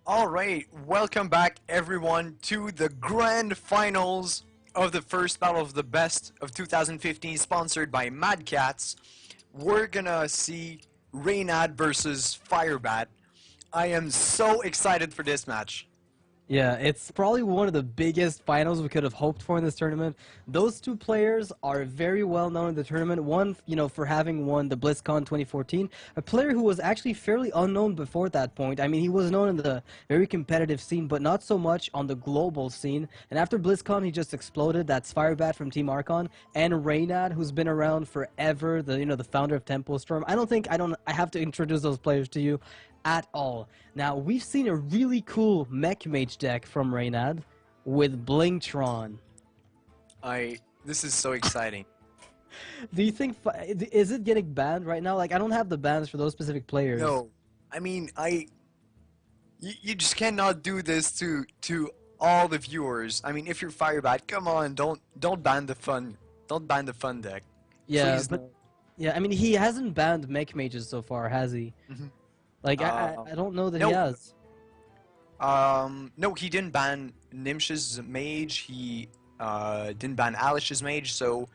Alright, welcome back everyone to the grand finals of the first Battle of the Best of 2015 sponsored by Mad Catz. We're gonna see Reynad versus Firebat. I am so excited for this match. Yeah, it's probably one of the biggest finals we could have hoped for in this tournament. Those two players are very well known in the tournament. One, for having won the BlizzCon 2014, a player who was actually fairly unknown before that point. I mean, he was known in the very competitive scene, but not so much on the global scene. And after BlizzCon, he just exploded. That's Firebat from Team Archon and Reynad, who's been around forever. The founder of Tempo Storm. I have to introduce those players to you at all. Now, we've seen a really cool Mech Mage deck from Reynad with Blingtron. This is so exciting. Do you think, is it getting banned right now? Like, I don't have the bans for those specific players. No, I mean, you just cannot do this to all the viewers. I mean, if you're Firebat, come on, don't ban the fun, don't ban the fun deck. Yeah, Please, but, no. yeah, I mean, he hasn't banned Mech Mages so far, has he? Mhm. Like, I don't know that he No, has. no, he didn't ban Nimsh's mage. He didn't ban Alish's mage. So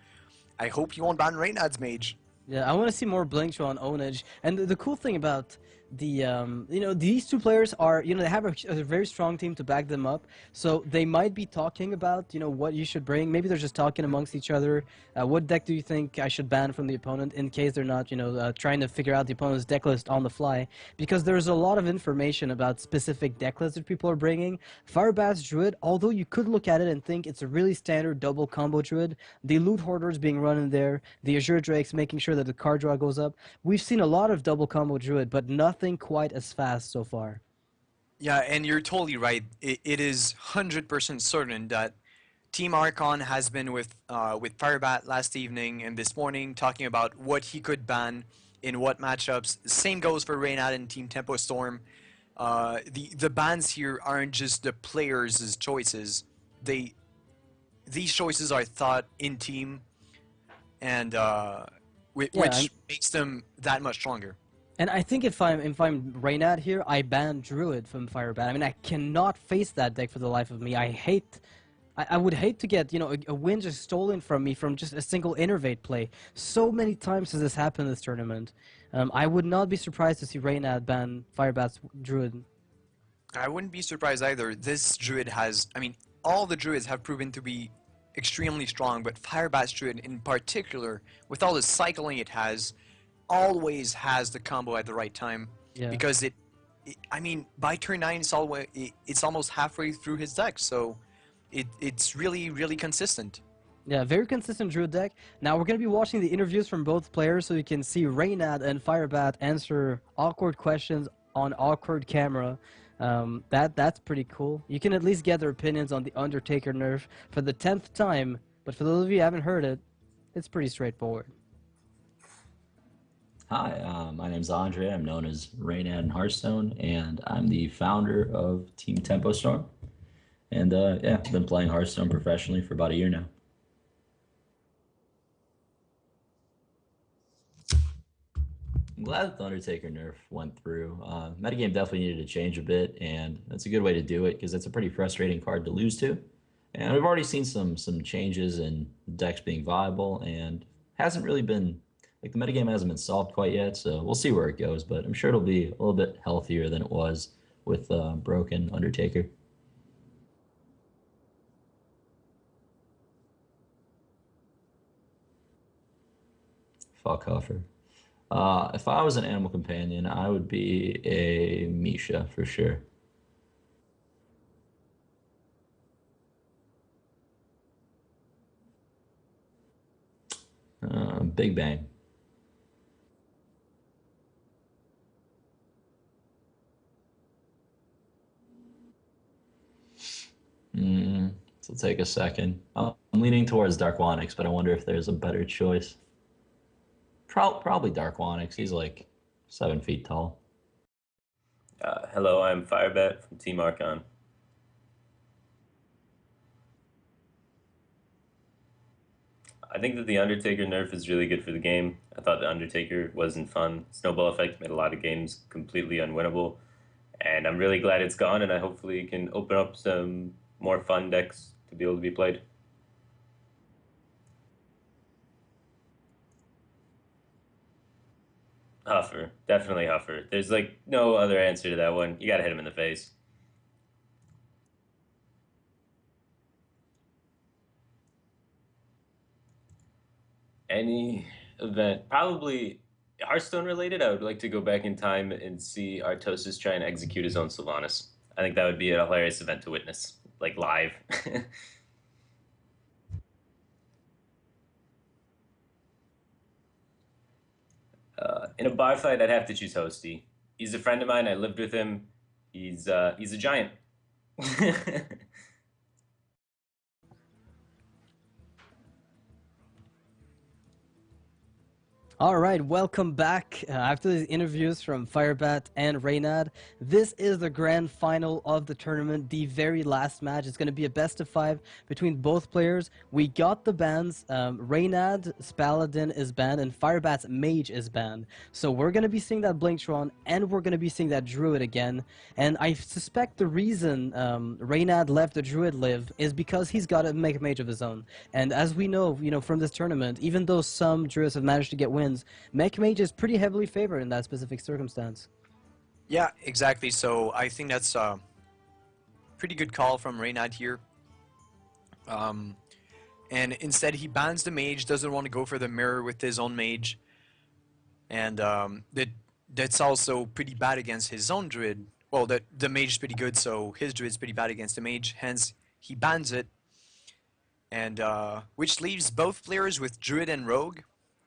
I hope he won't ban Reynad's mage. Yeah, I want to see more Blingtron ownage. And the cool thing about these two players are, they have a very strong team to back them up. So they might be talking about, what you should bring. Maybe they're just talking amongst each other. What deck do you think I should ban from the opponent in case they're not, trying to figure out the opponent's deck list on the fly? Because there's a lot of information about specific deck lists that people are bringing. Firebat's Druid, although you could look at it and think it's a really standard double combo Druid, the Loot Hoarders being run in there, the Azure Drakes making sure that the card draw goes up. We've seen a lot of double combo Druid, but nothing quite as fast so far. Yeah, and you're totally right. It is 100% certain that Team Archon has been with Firebat last evening and this morning talking about what he could ban in what matchups. Same goes for Reynad and Team Tempo Storm. The bans here aren't just the players' choices. These choices are thought in team, and Yeah, which makes them that much stronger. and I think if I'm Reynad here, I ban Druid from Firebat. I mean, I cannot face that deck for the life of me. I would hate to get a win just stolen from me from just a single innervate play. So many times has this happened in this tournament. I would not be surprised to see Reynad ban Firebat's Druid. I wouldn't be surprised either. This druid has, I mean, all the druids have proven to be extremely strong, but Firebat's druid in particular, with all the cycling it has, always has the combo at the right time. Yeah. Because I mean, by turn 9, it's almost halfway through his deck, so it's really, really consistent. Yeah, very consistent Druid deck. Now we're going to be watching the interviews from both players so you can see Reynad and Firebat answer awkward questions on awkward camera. That's pretty cool. You can at least get their opinions on the Undertaker nerf for the 10th time, but for those of you who haven't heard it, it's pretty straightforward. Hi, my name's Andre. I'm known as Reynad in Hearthstone, and I'm the founder of Team Tempo Storm. And yeah, I've been playing Hearthstone professionally for about a year now. I'm glad the Undertaker nerf went through. Metagame definitely needed to change a bit, and that's a good way to do it because it's a pretty frustrating card to lose to. And we've already seen some changes in decks being viable, and hasn't really been like the metagame hasn't been solved quite yet. So we'll see where it goes, but I'm sure it'll be a little bit healthier than it was with broken Undertaker. Fuck Huffer. If I was an animal companion, I would be a Misha for sure. Big Bang. This will take a second. I'm leaning towards Darkwonix, but I wonder if there's a better choice. Probably Darkwonix. He's like 7 feet tall. Hello, I'm Firebat from Team Archon. I think that the Undertaker nerf is really good for the game. I thought the Undertaker wasn't fun. Snowball effect made a lot of games completely unwinnable. And I'm really glad it's gone, and I hopefully can open up some more fun decks to be able to be played. Huffer, definitely Huffer. There's like no other answer to that one. You gotta hit him in the face. Any event, probably Hearthstone related. I would like to go back in time and see Artosis try and execute his own Sylvanas. I think that would be a hilarious event to witness, like live. In a bar fight, I'd have to choose Hosty. He's a friend of mine. I lived with him. He's a giant. All right, welcome back. After the interviews from Firebat and Reynad, this is the grand final of the tournament, the very last match. It's going to be a best of 5 between both players. We got the bans. Reynad's Paladin is banned and Firebat's Mage is banned. So we're going to be seeing that Blinktron and we're going to be seeing that Druid again. And I suspect the reason Reynad left the Druid live is because he's got to make a Mage of his own. And as we know, from this tournament, even though some Druids have managed to get wins, Mech Mage is pretty heavily favored in that specific circumstance. Yeah, exactly. So I think that's a pretty good call from Reynad here. And instead he bans the mage, doesn't want to go for the mirror with his own mage. And that's also pretty bad against his own druid. Well, the mage is pretty good, so his druid's pretty bad against the mage, hence he bans it. And which leaves both players with druid and rogue.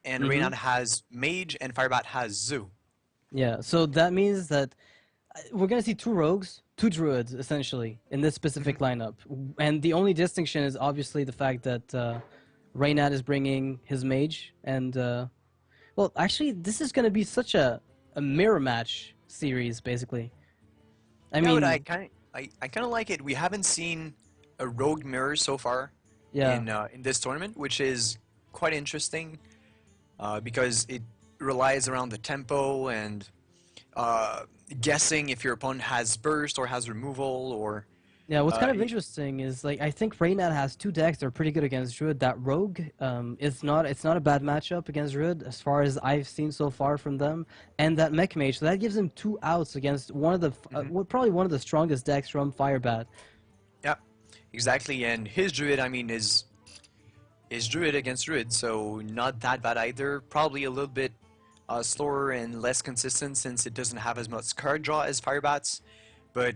And Reynad has mage and Firebat has zoo. Yeah, so that means that we're going to see 2 rogues, 2 druids, essentially, in this specific lineup. And the only distinction is obviously the fact that Reynad is bringing his mage. And, well, actually, this is going to be such a mirror match series, basically. I mean, but I kind of like it. We haven't seen a rogue mirror so far in this tournament, which is quite interesting. Because it relies around the tempo and guessing if your opponent has burst or has removal or... Yeah, what's kind of interesting is, like, I think Reynad has 2 decks that are pretty good against Druid. That Rogue, it's not a bad matchup against Druid as far as I've seen so far from them. And that Mech Mage, so that gives him 2 outs against one of the, probably one of the strongest decks from Firebat. Yeah, exactly. And his Druid, I mean, is Druid against Druid, so not that bad either. Probably a little bit slower and less consistent since it doesn't have as much card draw as Firebat's. But,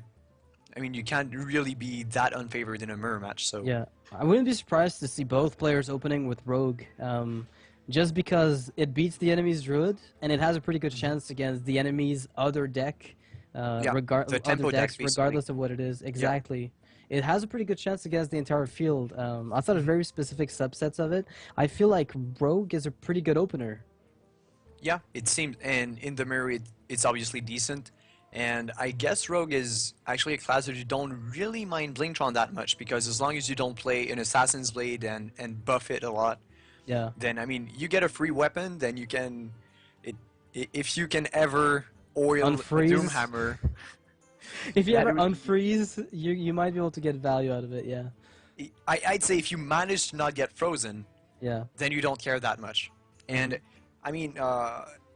I mean, you can't really be that unfavored in a mirror match, so... Yeah, I wouldn't be surprised to see both players opening with Rogue, just because it beats the enemy's Druid, and it has a pretty good chance against the enemy's other deck, regardless of what it is. Exactly. Yeah. It has a pretty good chance against the entire field. Outside of very specific subsets of it, I feel like Rogue is a pretty good opener. Yeah, it seems, and in the mirror it's obviously decent. And I guess Rogue is actually a class that you don't really mind Blinktron that much, because as long as you don't play an Assassin's Blade and buff it a lot, yeah, then, I mean, you get a free weapon, then you can... if you can ever oil Doomhammer... If you ever unfreeze, you might be able to get value out of it, yeah. I'd say if you manage to not get frozen, yeah, then you don't care that much. And, I mean,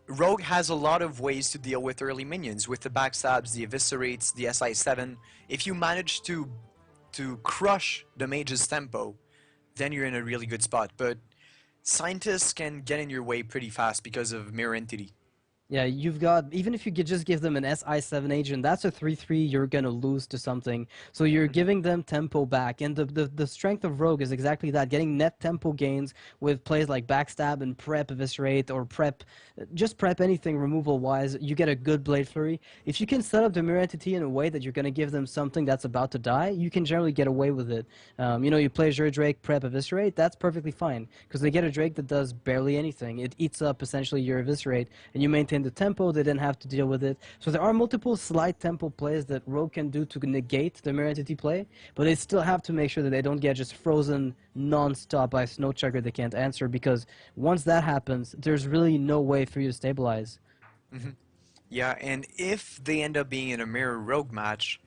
Rogue has a lot of ways to deal with early minions, with the backstabs, the eviscerates, the SI7. If you manage to crush the mage's tempo, then you're in a really good spot. But scientists can get in your way pretty fast because of Mirror Entity. Yeah, you've got, even if you could just give them an SI7 agent, that's a 3-3 you're going to lose to something. So you're giving them tempo back. And the strength of Rogue is exactly that, getting net tempo gains with plays like Backstab and Prep Eviscerate or Prep, just Prep anything removal-wise, you get a good Blade Flurry. If you can set up the Mirror Entity in a way that you're going to give them something that's about to die, you can generally get away with it. You play Azure Drake, Prep Eviscerate, that's perfectly fine. Because they get a Drake that does barely anything. It eats up essentially your Eviscerate, and you maintain the tempo, they didn't have to deal with it. So there are multiple slight tempo plays that Rogue can do to negate the Mirror Entity play, but they still have to make sure that they don't get just frozen non-stop by a Snow Chugger they can't answer, because once that happens, there's really no way for you to stabilize. Yeah, and if they end up being in a mirror rogue match,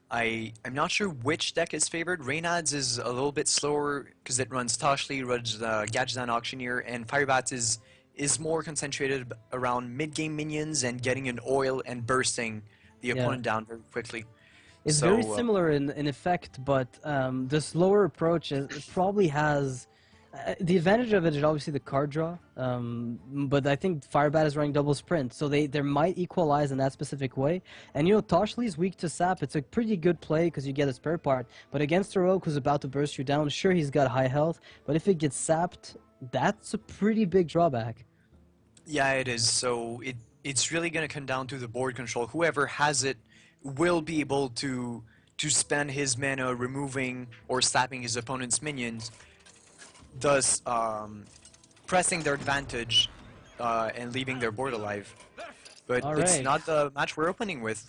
I'm not sure which deck is favored. Reynad's is a little bit slower because it runs Toshli, runs Gadgetzan Auctioneer, and Firebat is more concentrated around mid-game minions and getting an oil and bursting the Yeah. opponent down very quickly. It's very So similar in effect, but the slower approach it probably has the advantage of it is obviously the card draw. But I think Firebat is running double sprint, so they might equalize in that specific way. And you know, Toshli's weak to sap. It's a pretty good play because you get a spare part. But against a rogue who's about to burst you down, sure he's got high health, but if it gets sapped, that's a pretty big drawback. yeah, it is. So it's really going to come down to the board control. Whoever has it will be able to spend his mana removing or slapping his opponent's minions, thus pressing their advantage and leaving their board alive. But All it's right. not the match we're opening with.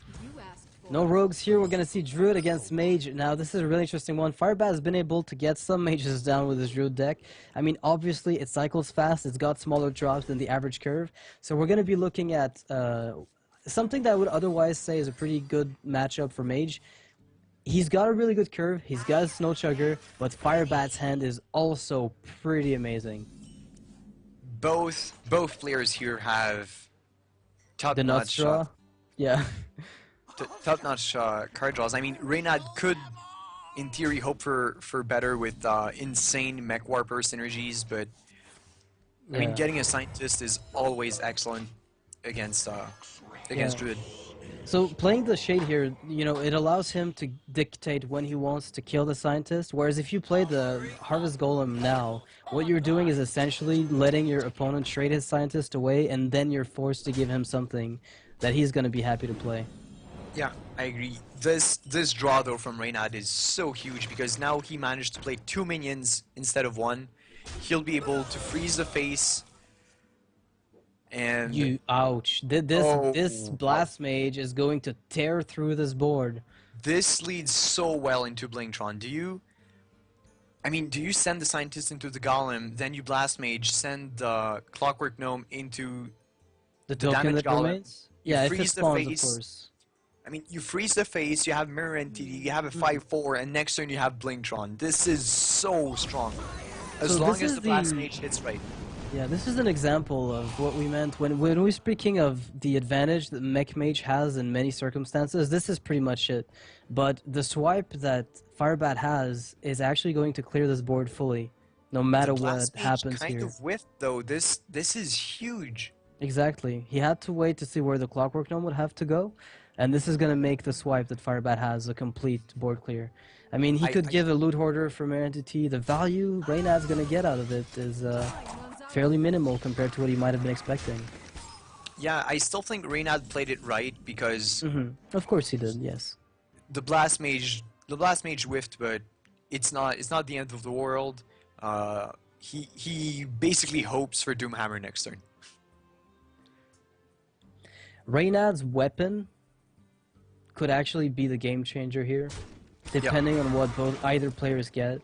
No rogues here. We're going to see Druid against Mage. Now, this is a really interesting one. Firebat has been able to get some mages down with his Druid deck. I mean, obviously, it cycles fast. It's got smaller drops than the average curve. So we're going to be looking at something that I would otherwise say is a pretty good matchup for Mage. He's got a really good curve. He's got a Snow Chugger, but Firebat's hand is also pretty amazing. Both players here have The nuts draw. Yeah. top-notch card draws. I mean, Reynad could, in theory, hope for better with insane mech warper synergies, but I mean, Yeah. getting a scientist is always excellent against Druid. So playing the Shade here, you know, it allows him to dictate when he wants to kill the scientist, whereas if you play the Harvest Golem now, what you're doing is essentially letting your opponent trade his scientist away, and then you're forced to give him something that he's going to be happy to play. Yeah, I agree. This draw though from Reynad is so huge because now he managed to play 2 minions instead of 1. He'll be able to freeze the face and Ouch. This Blast Mage is going to tear through this board. this leads so well into Blingtron. Do you send the scientist into the golem, then you blast mage, send the clockwork gnome into The token damage that golem, remains? Yeah, if it freeze the spawns, of face. course. I mean, you freeze the face, you have mirror entity, you have a 5/4, and next turn you have Blingtron. This is so strong. As So long this as is the blast the- mage hits right. Yeah, this is an example of what we meant when we're speaking of the advantage that Mech Mage has in many circumstances. This is pretty much it. But the swipe that Firebat has is actually going to clear this board fully, no matter The what blast mage happens kind here. of whiffed though. This is huge. Exactly. He had to wait to see where the Clockwork Gnome would have to go, and this is going to make the swipe that Firebat has a complete board clear. I mean, he could give a loot hoarder from Mirror Entity. The value Reynad's going to get out of it is fairly minimal compared to what he might have been expecting. Yeah, I still think Reynad played it right because Of course he did, yes. the blast mage whiffed, but it's not the end of the world. He basically hopes for Doomhammer next turn. Reynad's weapon could actually be the game changer here, depending on what either players get.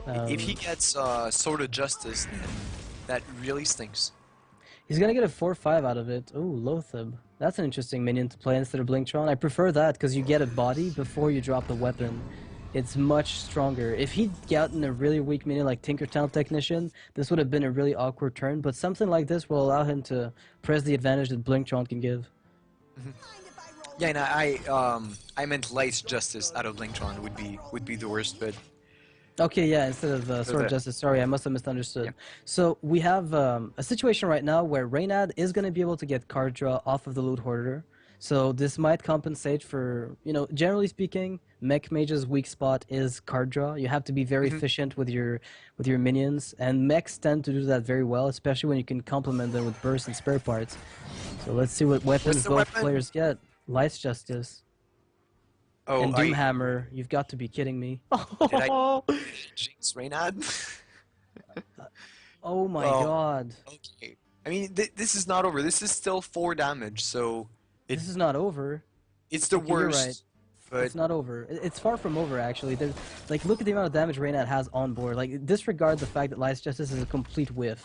If he gets Sword of Justice, then that really stinks. He's gonna get a 4/5 out of it. Ooh, Loatheb. That's an interesting minion to play instead of Blingtron. I prefer that because you get a body before you drop the weapon. It's much stronger. If he'd gotten a really weak minion like Tinkertown Technician, this would have been a really awkward turn, but something like this will allow him to press the advantage that Blingtron can give. Yeah, and I meant Light's Justice out of Blingtron would be the worst, but Okay, yeah, instead of Sword of Justice. Sorry, I must have misunderstood. Yeah. So we have a situation right now where Reynad is going to be able to get card draw off of the Loot Hoarder. So this might compensate for, you know, generally speaking, Mech Mage's weak spot is card draw. You have to be very efficient with your minions, and mechs tend to do that very well, especially when you can complement them with bursts and spare parts. So let's see what weapons the both weapon? players get. Light's Justice and I Doomhammer. You've got to be kidding me. I jinx Reynad. Oh my Well, god. Okay, I mean this is not over. This is still 4 damage, so This is not over. it's the Okay, you're worst. right. But It's not over. It's far from over, actually. There's, like, look at the amount of damage Reynad has on board. Like, disregard the fact that Light's Justice is a complete whiff.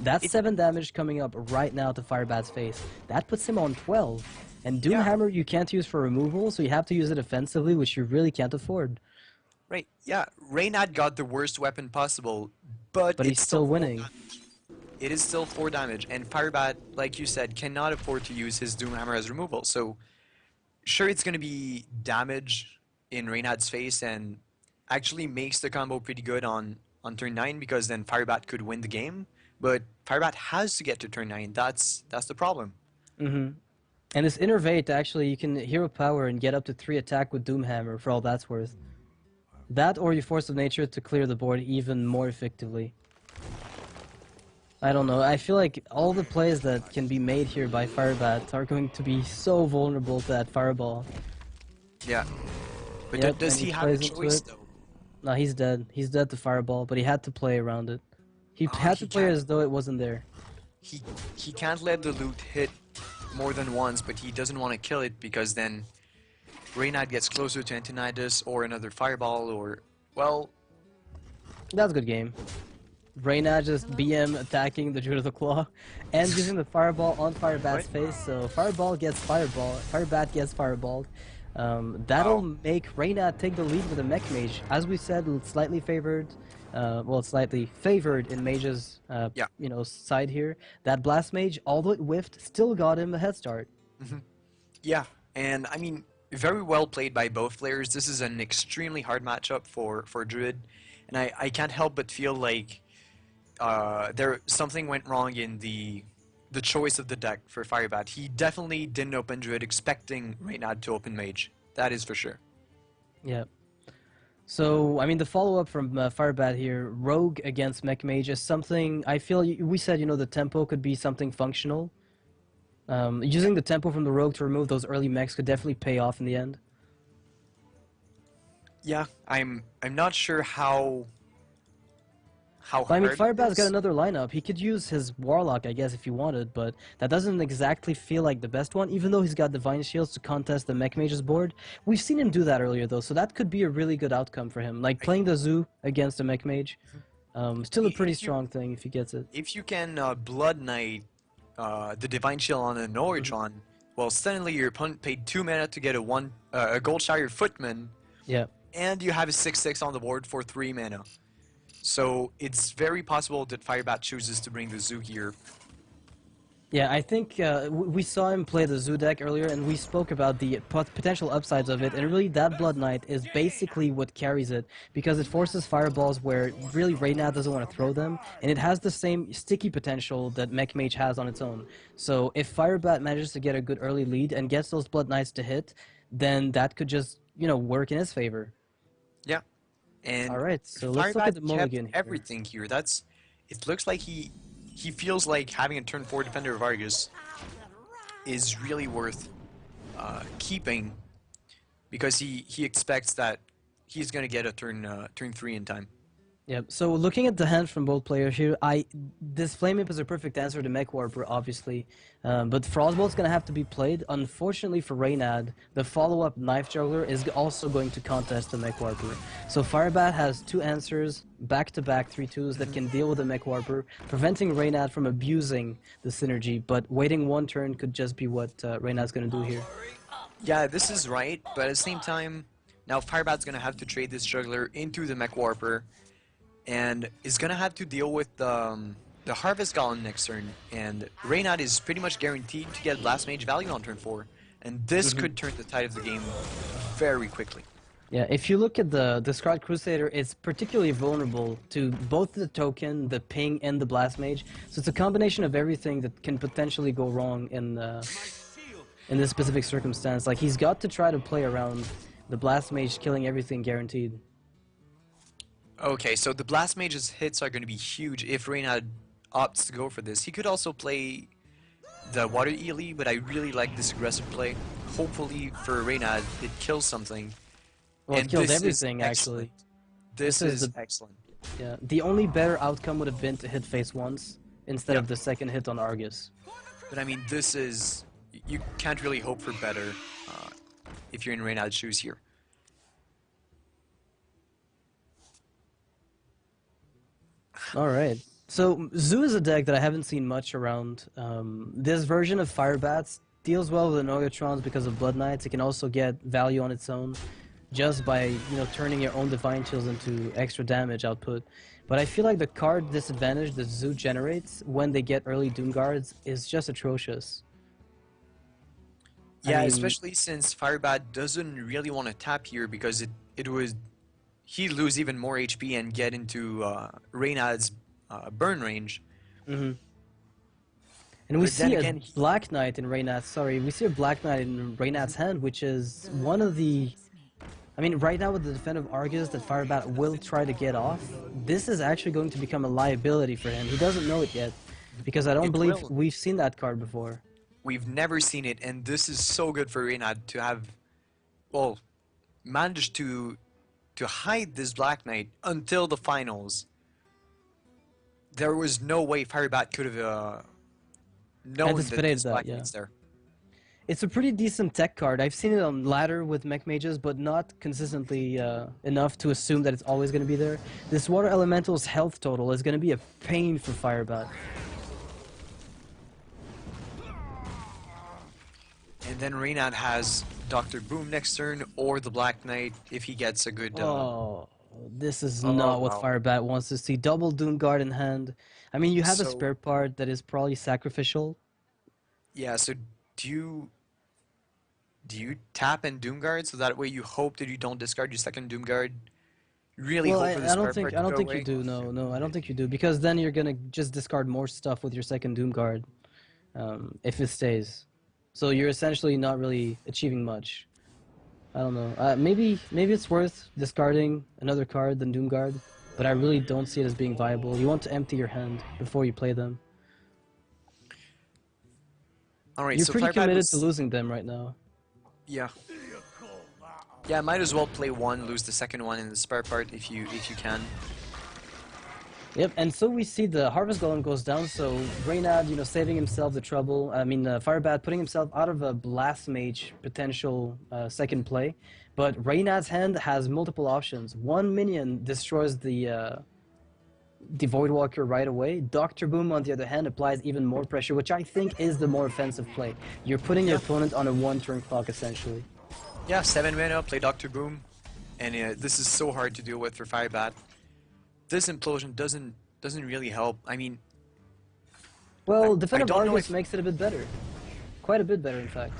That's It, 7 damage coming up right now to Firebat's face. That puts him on 12. And yeah, Doomhammer you can't use for removal, so you have to use it offensively, which you really can't afford. right. Yeah, Reynad got the worst weapon possible, but But he's it's still still 4 winning. damage. It is still 4 damage, and Firebat, like you said, cannot afford to use his Doomhammer as removal. So sure, it's going to be damage in Reynad's face and actually makes the combo pretty good on turn 9 because then Firebat could win the game. But Firebat has to get to turn 9. That's the problem. Hmm. And this Innervate, actually, you can hero power and get up to 3 attack with Doomhammer for all that's worth. That or you Force of Nature to clear the board even more effectively. I don't know, I feel like all the plays that can be made here by Firebat are going to be so vulnerable to that Fireball. Yeah. But Yep, does and he he have a plays into choice it. though? No, he's dead. He's dead to Fireball, but he had to play around it. He had He to play can't as though it wasn't there. he he can't let the loot hit more than once, but he doesn't want to kill it because then Reynad gets closer to Antonidas or another fireball or well, That's a good game. Reynad just BM attacking the Druid of the Claw and using the Fireball on Firebat's Right. face, so Fireball gets Fireball, Firebat gets Fireballed. That'll Wow. make Reynad take the lead with the Mech Mage. As we said, slightly favored, well, slightly favored in Mage's, Yeah. side here. That Blast Mage, although it whiffed, still got him a head start. Yeah, and I mean, very well played by both players. This is an extremely hard matchup for Druid, and I can't help but feel like there something went wrong in the choice of the deck for Firebat. He definitely didn't open Druid expecting Reynad to open Mage. That is for sure. Yeah. So, I mean, the follow-up from Firebat here, Rogue against Mech Mage is something, I feel, we said, the tempo could be something functional. Using the tempo from the Rogue to remove those early mechs could definitely pay off in the end. Yeah, I'm not sure how But, I mean, hard it Firebat's got is. another lineup. He could use his Warlock, I guess, if he wanted, but that doesn't exactly feel like the best one, even though he's got Divine Shields to contest the Mech Mage's board. We've seen him do that earlier, though, so that could be a really good outcome for him. Like, playing the Zoo against the Mech Mage, still a pretty If you strong thing if he gets it. if you can Blood Knight the Divine Shield on an Origin, well, suddenly your opponent paid 2 mana to get a Goldshire Footman, Yeah. and you have a 6/6 on the board for 3 mana. So it's very possible that Firebat chooses to bring the Zoo here. Yeah, I think we saw him play the Zoo deck earlier, and we spoke about the potential upsides of it, and really that Blood Knight is basically what carries it, because it forces fireballs where really Reynad doesn't want to throw them, and it has the same sticky potential that Mech Mage has on its own. So if Firebat manages to get a good early lead and gets those Blood Knights to hit, then that could just, work in his favor. Yeah. And Alright, so let's look at Firebat the kept mulligan here. everything here. It looks like he feels like having a turn 4 Defender of Argus is really worth keeping because he expects that he's going to get a turn 3 in time. Yep. So looking at the hands from both players here, this Flame Imp is a perfect answer to Mech Warper, obviously, but Frostbolt's gonna have to be played. Unfortunately for Reynad, the follow-up Knife Juggler is also going to contest the Mech Warper. So Firebat has 2 answers, back-to-back 3/2s that can deal with the Mech Warper, preventing Reynad from abusing the synergy. But waiting 1 turn could just be what Reynad's gonna do here. Yeah, this is right, but at the same time, now Firebat's going to have to trade this Juggler into the Mech Warper, and is going to have to deal with the Harvest Golem next turn, and Reynad is pretty much guaranteed to get Blast Mage value on turn 4, and this could turn the tide of the game very quickly. Yeah, if you look at the Scarlet Crusader, it's particularly vulnerable to both the token, the ping, and the Blast Mage. So it's a combination of everything that can potentially go wrong in this specific circumstance. Like, he's got to try to play around the Blast Mage killing everything guaranteed. Okay, so the Blast Mage's hits are going to be huge if Reynad opts to go for this. He could also play the Water Ely, but I really like this aggressive play. Hopefully for Reynad, it kills something. Well, it And kills this is everything, excellent. actually. This This is is the- excellent. Yeah, the only better outcome would have been to hit face once instead of the second hit on Argus. But I mean, this is... You can't really hope for better if you're in Reynad's shoes here. All right. So Zoo is a deck that I haven't seen much around. This version of Firebats deals well with Anoyatrons because of Blood Knights. It can also get value on its own just by turning your own Divine Chills into extra damage output. But I feel like the card disadvantage that Zoo generates when they get early Doom Guards is just atrocious. Yeah, I mean, especially since Firebat doesn't really want to tap here because it was he'd lose even more HP and get into Reynad's burn range. and we But then see a again, Black Knight in Reynad's. Sorry, we see a Black Knight in Reynad's hand, which is one of the. I mean, right now with the defensive Argus that Firebat will try to get off, this is actually going to become a liability for him. He doesn't know it yet, because I don't It believe will. we've seen that card before. We've never seen it, and this is so good for Reynad to have, well, managed to hide this Black Knight until the finals. There was no way Firebat could have known that Anticipated this that, Black yeah. Knight's there. It's a pretty decent tech card. I've seen it on ladder with mech mages, but not consistently enough to assume that it's always going to be there. This Water Elemental's health total is going to be a pain for Firebat. And then Reynad has Dr. Boom next turn, or the Black Knight if he gets a good... Oh, this is Oh, not what wow. Firebat wants to see. Double Doom Guard in hand. I mean, you have a So- spare part that is probably sacrificial. Yeah, so do you tap and Doomguard so that way you hope that you don't discard your second Doomguard? Really Well, hope for the I spare don't think part I to don't go think away? you do. No, I don't think you do, because then you're gonna just discard more stuff with your second Doom Guard, if it stays. So you're essentially not really achieving much. I don't know. Maybe it's worth discarding another card than Doom Guard, but I really don't see it as being viable. You want to empty your hand before you play them. Alright, You're so pretty Firebat committed was- to losing them right now. Yeah. Yeah, might as well play one, lose the second one in the spare part if you can. Yep, and so we see the Harvest Golem goes down, so Reynad, saving himself the trouble. I mean, Firebat putting himself out of a Blast Mage potential second play. But Reynad's hand has multiple options. One minion destroys the Voidwalker right away. Dr. Boom, on the other hand, applies even more pressure, which I think is the more offensive play. You're putting your opponent on a one-turn clock, essentially. Yeah, 7 mana, play Dr. Boom. And this is so hard to deal with for Firebat. This implosion doesn't really help. I mean, Well, I Defensive don't know Argus if- makes it a bit better. Quite a bit better, in fact.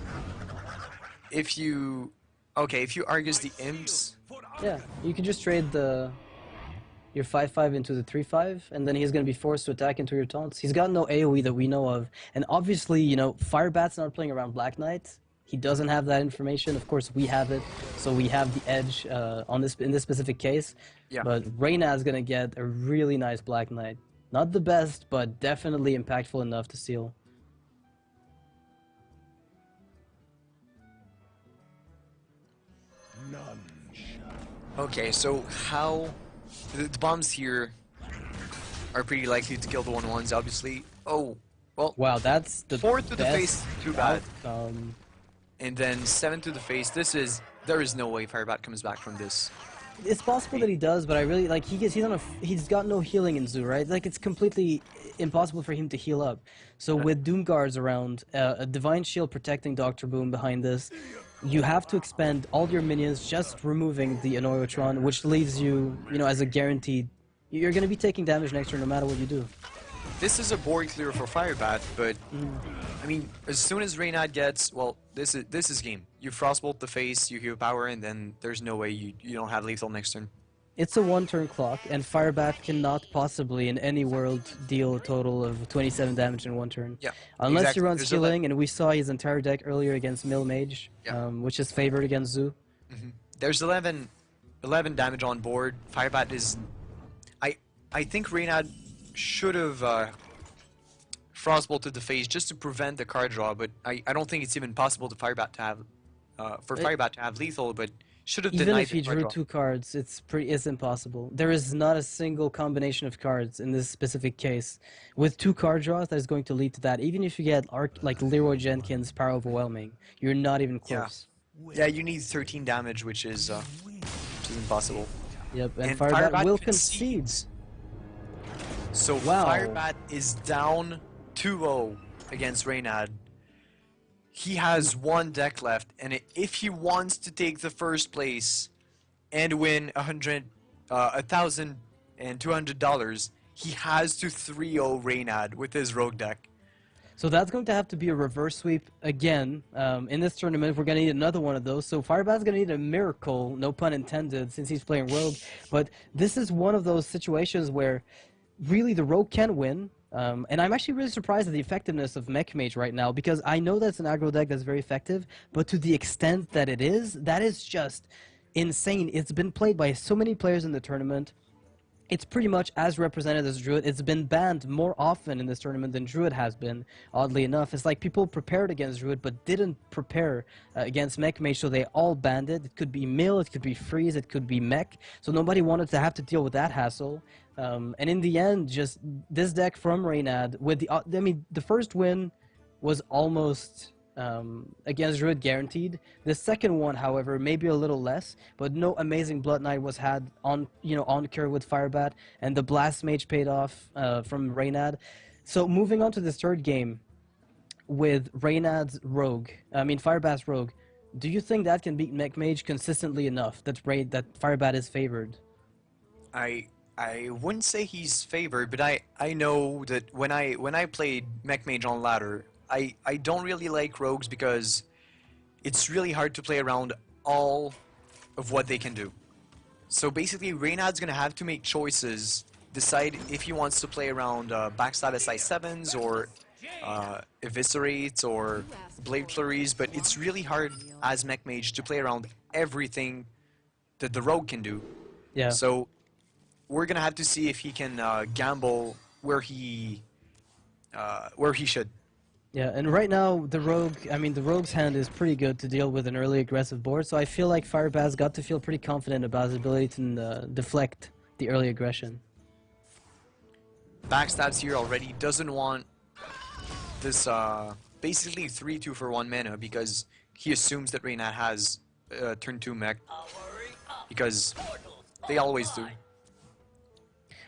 if you Argus the Imps, Yeah, you can just trade your 5/5 into the 3/5, and then he's going to be forced to attack into your taunts. He's got no AoE that we know of, and obviously, Firebat's not playing around Black Knight. He doesn't have that information. Of course, we have it, so we have the edge in this specific case. Yeah. But Reynad's going to get a really nice Black Knight. Not the best, but definitely impactful enough to seal. okay, so how the bombs here are pretty likely to kill the 1/1s, obviously. Oh, well, Wow, that's the 4 to the best face, too bad. outcome. And then 7 to the face. There is no way Firebat comes back from this. It's possible that he does, but I really like he's got no healing in Zoo, right? Like it's completely impossible for him to heal up. So with Doom Guards around, a Divine Shield protecting Dr. Boom behind this, you have to expend all your minions just removing the Anoyotron, which leaves you, as a guaranteed. You're going to be taking damage next turn no matter what you do. This is a board clear for Firebat, but I mean, as soon as Reynad gets, well, this is game. You Frostbolt the face, you heal power, and then there's no way you don't have lethal next turn. It's a one-turn clock, and Firebat cannot possibly, in any world, deal a total of 27 damage in one turn. Yeah, Unless exactly. he runs There's healing, and we saw his entire deck earlier against Mill Mage, Yeah. which is favored against Zoo. There's 11 damage on board. Firebat is... I think Reynad should have Frostbolted the face just to prevent the card draw, but I don't think it's even possible to Firebat to have Firebat to have lethal, but should have Even denied if he the card drew draw. 2 cards, it's impossible. There is not a single combination of cards in this specific case with 2 card draws that is going to lead to that. Even if you get like Leroy Jenkins' Power Overwhelming, you're not even close. Yeah, you need 13 damage, which is impossible. Yep, and And Firebat Firebat will concedes. concede. So Wow. Firebat is down 2-0 against Reynad. He has one deck left, and if he wants to take the first place and win $1,200, he has to 3-0 Reynad with his rogue deck. So that's going to have to be a reverse sweep again. In this tournament, we're going to need another one of those. So Firebat's going to need a miracle, no pun intended, since he's playing Rogue. But this is one of those situations where really the Rogue can win. And I'm actually really surprised at the effectiveness of Mech Mage right now, because I know that's an aggro deck that's very effective, but to the extent that it is, that is just insane. It's been played by so many players in the tournament. It's pretty much as represented as Druid. It's been banned more often in this tournament than Druid has been, oddly enough. It's like people prepared against Druid but didn't prepare against Mech Mage, so they all banned it. It could be Mill, it could be Freeze, it could be Mech. So nobody wanted to have to deal with that hassle. And in the end, just this deck from Reynad, with the first win was almost against Druid guaranteed. The second one, however, maybe a little less, but no amazing Blood Knight was had on cure with Firebat, and the Blast Mage paid off from Reynad. So moving on to this third game with Reynad's Rogue, Firebat's Rogue, do you think that can beat Mech Mage consistently enough that Firebat is favored? I wouldn't say he's favored, but I know that when I played Mech Mage on ladder, I don't really like rogues because it's really hard to play around all of what they can do. So basically, Reynad's gonna have to make choices, decide if he wants to play around backstab SI7s or eviscerates or blade flurries, but it's really hard as Mech Mage to play around everything that the rogue can do. Yeah. So we're gonna have to see if he can gamble where he should. Yeah, and right now the Rogue's hand is pretty good to deal with an early aggressive board, so I feel like Firebat's got to feel pretty confident about his ability to deflect the early aggression. Backstabs here already, doesn't want this basically 3-2 for 1 mana because he assumes that Reynad has turn 2 mech, because they always do.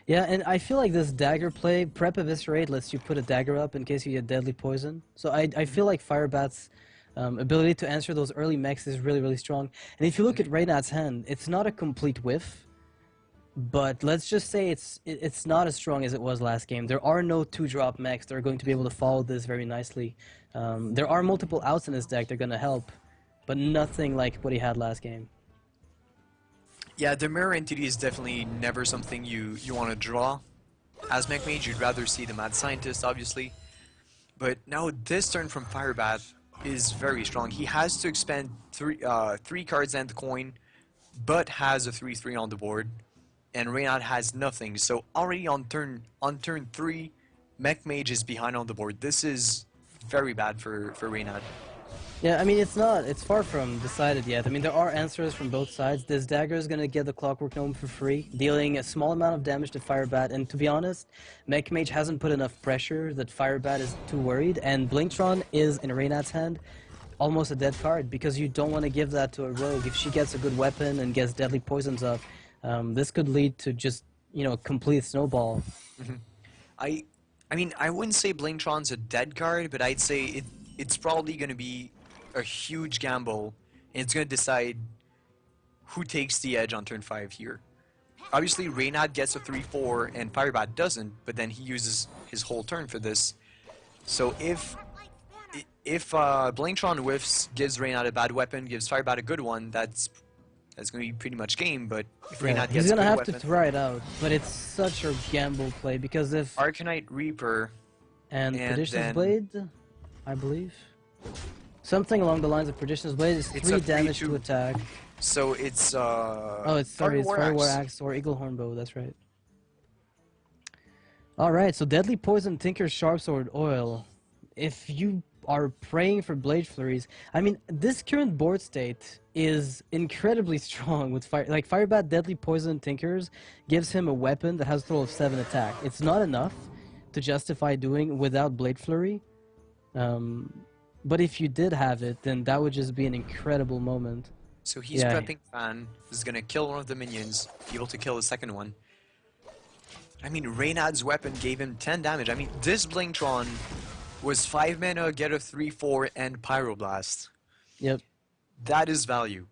Yeah, and I feel like this dagger play, Prep Eviscerate, lets you put a dagger up in case you get deadly poison. So I feel like Firebat's ability to answer those early mechs is really, really strong. And if you look at Reynad's hand, it's not a complete whiff, but let's just say it's not as strong as it was last game. There are no 2-drop mechs that are going to be able to follow this very nicely. There are multiple outs in this deck that are going to help, but nothing like what he had last game. Yeah, the mirror entity is definitely never something you want to draw. As Mech Mage, you'd rather see the Mad Scientist, obviously. But now this turn from Firebat is very strong. He has to expend three cards and the coin, but has a 3/3 on the board, and Reynad has nothing. So already on turn 3, Mech Mage is behind on the board. This is very bad for Reynad. Yeah, it's far from decided yet. There are answers from both sides. This dagger is going to get the Clockwork Gnome for free, dealing a small amount of damage to Firebat, and to be honest, Mech Mage hasn't put enough pressure that Firebat is too worried, and Blingtron is, in Reynad's hand, almost a dead card, because you don't want to give that to a rogue. If she gets a good weapon and gets deadly poisons up, this could lead to just, a complete snowball. Mm-hmm. I wouldn't say Blingtron's a dead card, but I'd say it's probably going to be a huge gamble, and it's going to decide who takes the edge on turn 5 here. Obviously, Reynad gets a 3/4 and Firebat doesn't, but then he uses his whole turn for this. So if Blingtron whiffs, gives Reynad a bad weapon, gives Firebat a good one, that's going to be pretty much game. But if Reynad he's gets a gonna good have weapon, to try it out, but it's such a gamble play, because if Arcanite Reaper and Perdition's then Blade, I believe. Something along the lines of Perdition's Blade is 3 damage to attack. So it's it's Fire War Axe or Eagle Hornbow, that's right. Alright, so Deadly Poison, Tinker's Sharpsword, Oil. If you are praying for Blade Flurries, this current board state is incredibly strong with Firebat, Deadly Poison, Tinkers gives him a weapon that has a total of 7 attack. It's not enough to justify doing without Blade Flurry. But if you did have it, then that would just be an incredible moment. So he's prepping Fan, who's gonna kill one of the minions, be able to kill the second one. I mean, Reynad's weapon gave him 10 damage. I mean, this Blingtron was 5 mana, get a 3/4, and Pyroblast. Yep. That is value.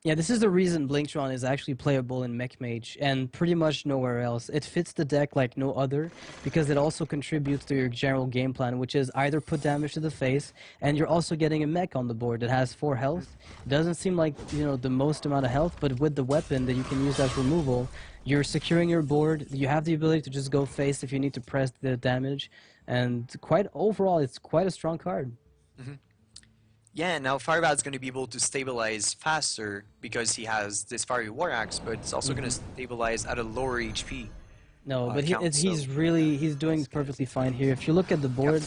Yeah, this is the reason Blingtron is actually playable in Mech Mage, and pretty much nowhere else. It fits the deck like no other, because it also contributes to your general game plan, which is either put damage to the face, and you're also getting a mech on the board that has 4 health. Doesn't seem like, you know, the most amount of health, but with the weapon that you can use as removal, you're securing your board, you have the ability to just go face if you need to press the damage, and quite overall, it's quite a strong card. Yeah, now Firebat's going to be able to stabilize faster because he has this Fiery War Axe, but it's also going to stabilize at a lower HP. No, but count, he's doing perfectly fine here. If you look at the board,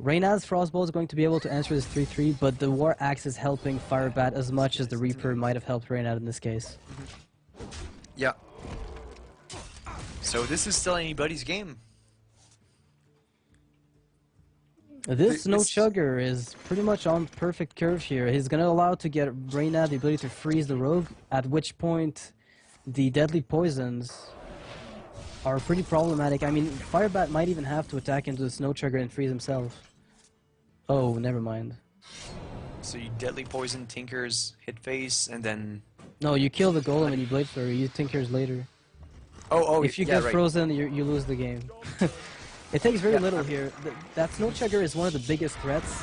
Reynad's Frostbolt is going to be able to answer this 3/3, but the War Axe is helping Firebat as much as the Reaper might have helped Reynad in this case. Yeah. So this is still anybody's game. This Snow Chugger is pretty much on perfect curve here. He's going to allow to get Reynad the ability to freeze the rogue, at which point the deadly poisons are pretty problematic. I mean, Firebat might even have to attack into the Snow Chugger and freeze himself. Oh, never mind. So you deadly poison Tinker's hit face, and then... No, you kill the golem and you Blade Flurry. You Tinkers later. Oh, If you yeah, get right. frozen, you lose the game. It takes very little here. That Snow Chugger is one of the biggest threats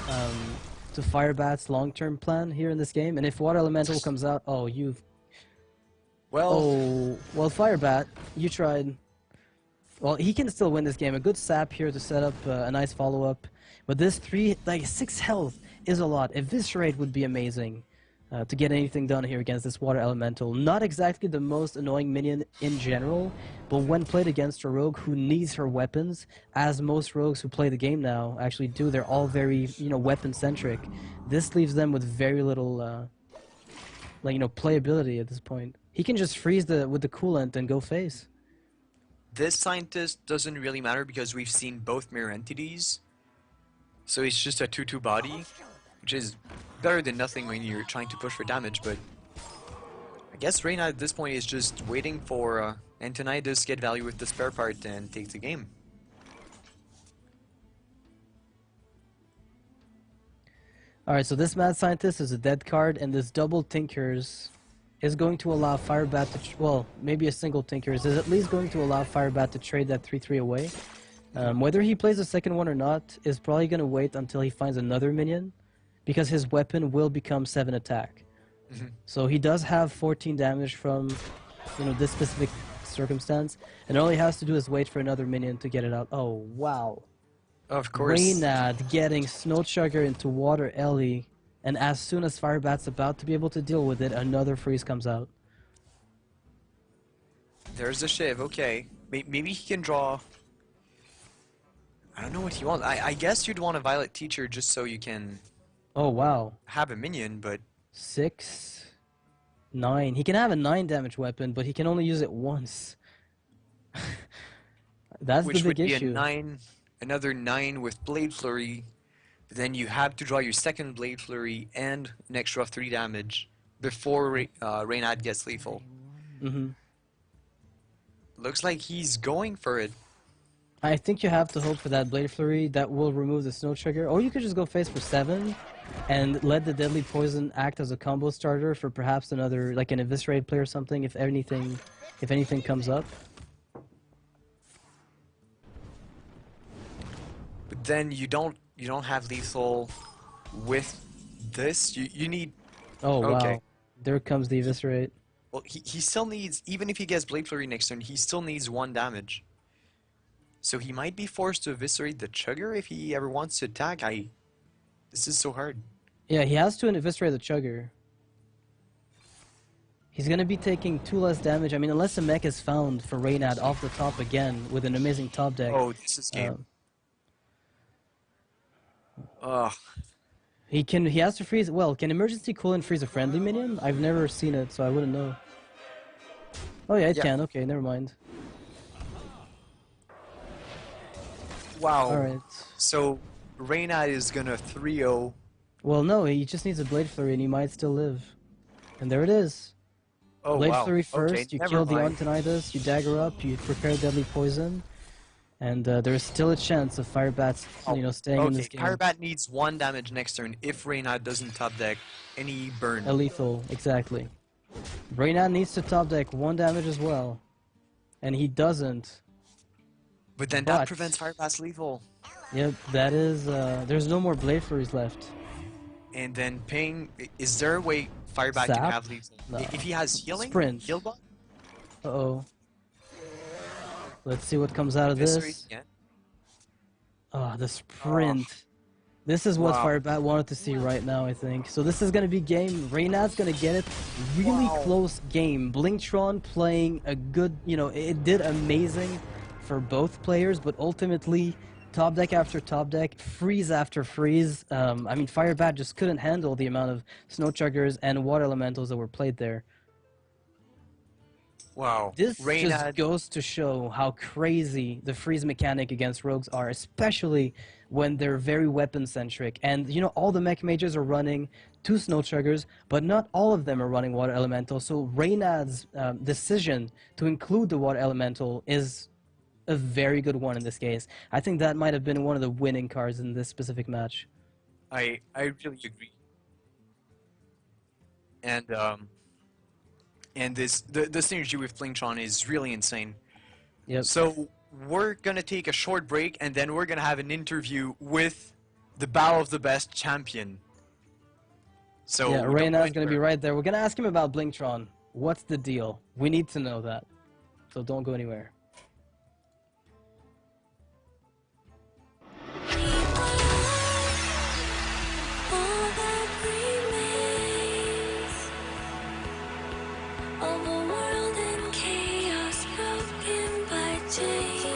to Firebat's long-term plan here in this game. And if Water Elemental comes out, oh, you've... Well, well, Firebat, you tried. Well, he can still win this game. A good sap here to set up a nice follow-up. But this 6 health is a lot. Eviscerate would be amazing to get anything done here against this Water Elemental. Not exactly the most annoying minion in general, but when played against a rogue who needs her weapons, as most rogues who play the game now actually do, they're all very, weapon-centric. This leaves them with very little, playability at this point. He can just freeze with the coolant and go face. this scientist doesn't really matter because we've seen both mirror entities. So it's just a 2/2 body, which is better than nothing when you're trying to push for damage, but I guess Reynad at this point is just waiting for Antonidas get value with the spare part and take the game. Alright, so this Mad Scientist is a dead card, and this double Tinkers is going to allow Firebat to... well, maybe a single Tinkers is at least going to allow Firebat to trade that 3/3 away. Whether he plays the second one or not is probably going to wait until he finds another minion, because his weapon will become 7 attack. So he does have 14 damage from, this specific circumstance, and all he has to do is wait for another minion to get it out. Oh, wow. Of course. Reynad getting Snow Chugger into Water Ellie, and as soon as Firebat's about to be able to deal with it, another freeze comes out. There's the Shiv, okay. Maybe he can draw... I don't know what he wants. I guess you'd want a Violet Teacher just so you can Oh, wow. have a minion, but... 6, 9. He can have a 9 damage weapon, but he can only use it once. That's which the would big be issue. a 9, another 9 with Blade Flurry. Then you have to draw your second Blade Flurry and an extra 3 damage before Reynad gets lethal. Looks like he's going for it. I think you have to hope for that Blade Flurry that will remove the Snow Trigger, or you could just go face for 7 and let the Deadly Poison act as a combo starter for perhaps another, like an Eviscerate play or something, if anything comes up. But then you don't have lethal with this. You need... Oh, Okay. wow. There comes the Eviscerate. Well, he still needs... Even if he gets Blade Flurry next turn, he still needs 1 damage. So he might be forced to eviscerate the Chugger if he ever wants to attack. This is so hard. Yeah, he has to eviscerate the Chugger. He's gonna be taking 2 less damage. I mean, unless a mech is found for Reynad off the top again with an amazing top deck. Oh, this is game. Ugh. He has to freeze. Well, can Emergency Coolant freeze a friendly minion? I've never seen it, so I wouldn't know. Oh yeah, it can. Okay, never mind. Wow. Alright. So Reynad is gonna 3-0. Well, no, he just needs a Blade Flurry and he might still live. And there it is. Oh Blade wow. Flurry Okay, first, you never kill the mind. Antonidas, you dagger up, you prepare Deadly Poison, and there's still a chance of Firebat's, Oh, staying in this okay. game. Firebat needs 1 damage next turn if Reynad doesn't top deck any burn. A lethal, exactly. Reynad needs to top deck 1 damage as well. And he doesn't. But then that But, prevents Firebat's lethal. yep, that is, there's no more Blade Flurries left. And then Ping, is there a way Firebat can Sap? have lethal? No. If he has healing? Sprint. Heal bot? Uh-oh. Let's see what comes out of Eviscerate this. again? Oh, the sprint. This is what Wow. Firebat wanted to see right now, I think. So this is going to be game. Reynad's going to get it. Really Wow. close game. Blingtron playing a good, it did amazing for both players, but ultimately, top deck after top deck, freeze after freeze. I mean, Firebat just couldn't handle the amount of snow chuggers and water elementals that were played there. Wow. This just Reynad, goes to show how crazy the freeze mechanic against rogues are, especially when they're very weapon centric. And all the mech mages are running 2 snow chuggers, but not all of them are running water elemental. So Reynad's decision to include the water elemental is a very good one in this case. I think that might have been one of the winning cards in this specific match. I really agree. And the synergy with Blingtron is really insane. Yep. So we're gonna take a short break and then we're gonna have an interview with the Battle of the Best champion. So Yeah, don't go Reynad's going to be anywhere. right there. We're going to ask him about Blingtron. What's the deal? We need to know that. So don't go anywhere. All that remains of a world in chaos, broken by change.